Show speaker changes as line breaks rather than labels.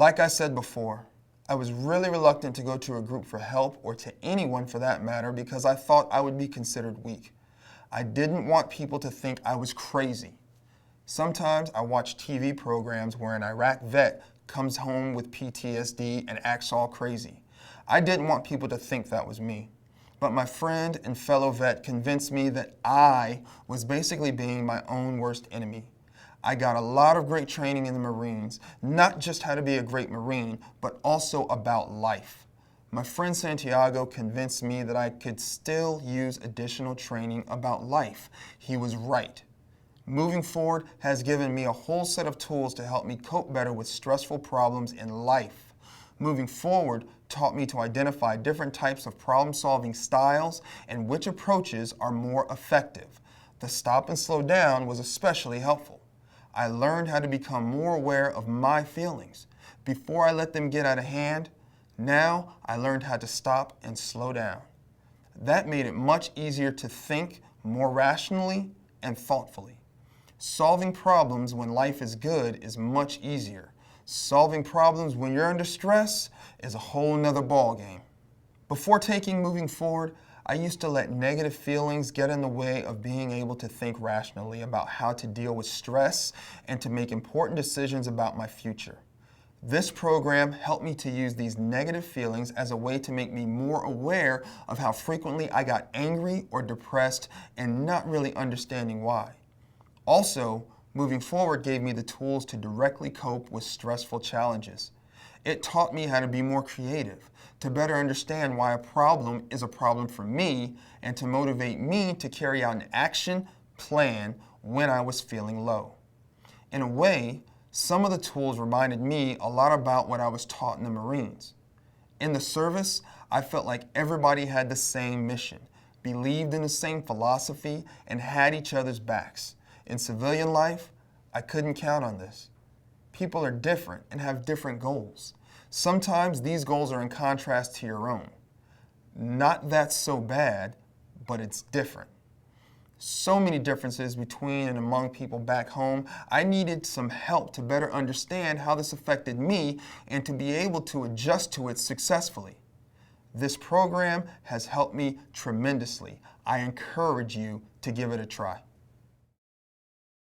Like I said before, I was really reluctant to go to a group for help or to anyone for that matter because I thought I would be considered weak. I didn't want people to think I was crazy. Sometimes I watch TV programs where an Iraq vet comes home with PTSD and acts all crazy. I didn't want people to think that was me. But my friend and fellow vet convinced me that I was basically being my own worst enemy. I got a lot of great training in the Marines, not just how to be a great Marine, but also about life. My friend Santiago convinced me that I could still use additional training about life. He was right. Moving Forward has given me a whole set of tools to help me cope better with stressful problems in life. Moving Forward taught me to identify different types of problem-solving styles and which approaches are more effective. The stop and slow down was especially helpful. I learned how to become more aware of my feelings. Before I let them get out of hand, now I learned how to stop and slow down. That made it much easier to think more rationally and thoughtfully. Solving problems when life is good is much easier. Solving problems when you're under stress is a whole nother ballgame. Before taking Moving Forward, I used to let negative feelings get in the way of being able to think rationally about how to deal with stress and to make important decisions about my future. This program helped me to use these negative feelings as a way to make me more aware of how frequently I got angry or depressed and not really understanding why. Also, Moving Forward gave me the tools to directly cope with stressful challenges. It taught me how to be more creative, to better understand why a problem is a problem for me, and to motivate me to carry out an action plan when I was feeling low. In a way, some of the tools reminded me a lot about what I was taught in the Marines. In the service, I felt like everybody had the same mission, believed in the same philosophy, and had each other's backs. In civilian life, I couldn't count on this. People are different and have different goals. Sometimes these goals are in contrast to your own. Not that's so bad, but it's different. So many differences between and among people back home. I needed some help to better understand how this affected me and to be able to adjust to it successfully. This program has helped me tremendously. I encourage you to give it a try.